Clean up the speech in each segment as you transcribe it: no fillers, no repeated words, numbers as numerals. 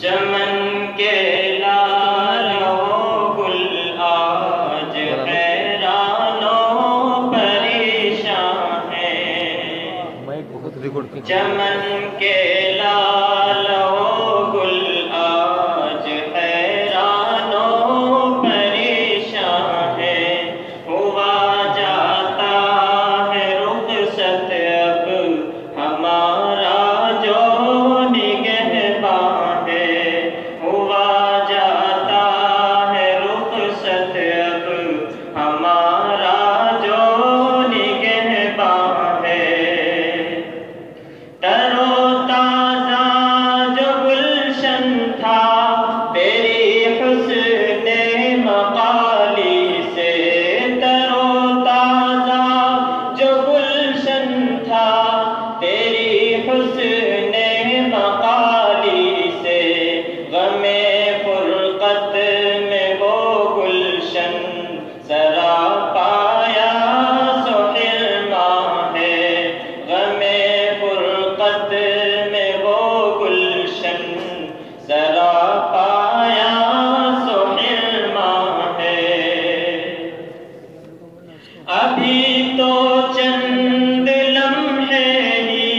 چمن کے لالوں گل آج حیران و پریشان ہیں، چمن کے لالوں گل آج حیران و پریشان ہیں، ہوا جاتا ہے رخصت اب ہمارا جو نگہباں ہے، ہوا جاتا ہے رخصت اب ہمارا جو نگہباں ہے، تر و تازہ جو گلشن تھا تیری حسن مقالی سے، تر و تازہ جو گلشن تھا تیری حسن مقالی سے، غم فرقت میں وہ گلشن سراپایا سو حرماں ہے، غم فرقت میں وہ گلشن سراپایا سو حرماں ہے، ابھی تو چند لمحے ہی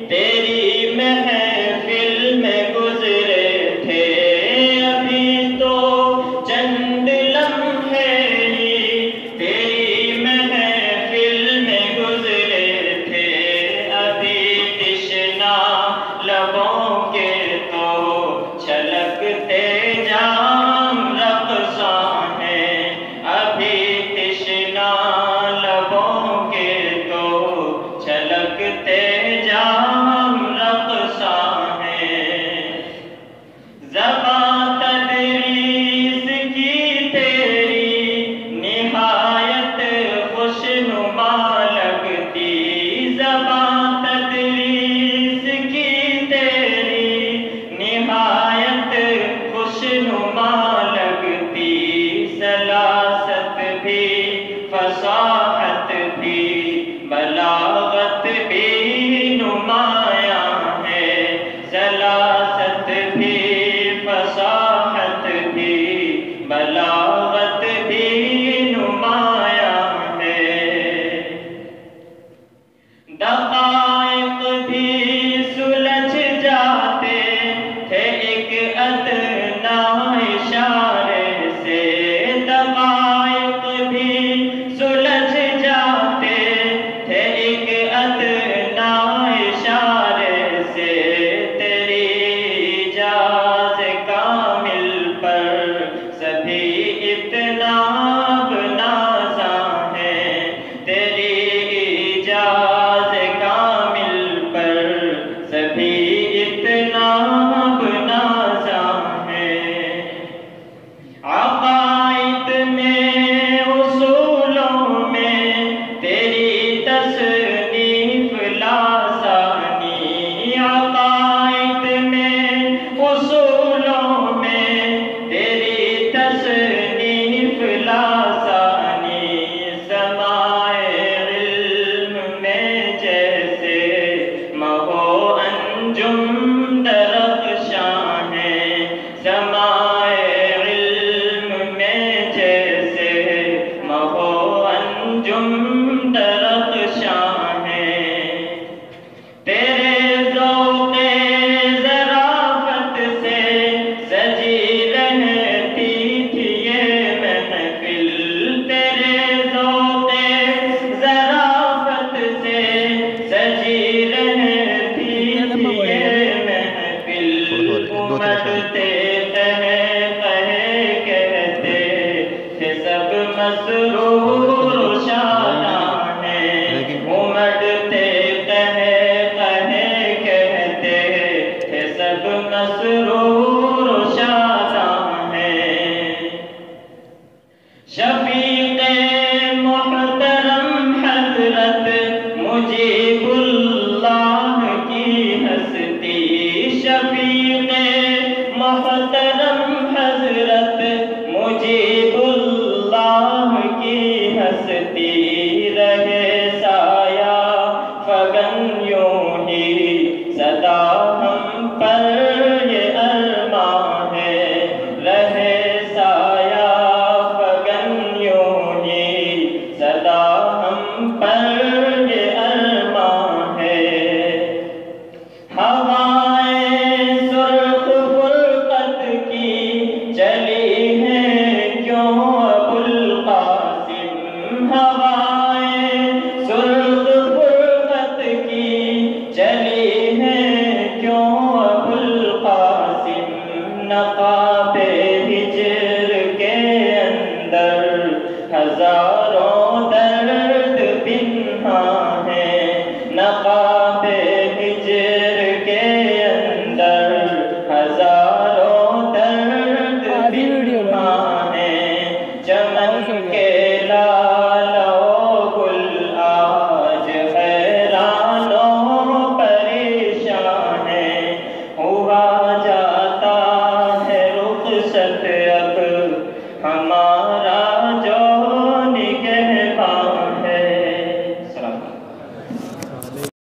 تیری محفل میں گزرے تھے، ابھی تو چند لمحے ہی تیری محفل میں گزرے تھے، ابھی تشنا لبوں کے تو چھلکتے جام رقصاں ہیں، ابھی تشنا لبوں کے تو چھلکتے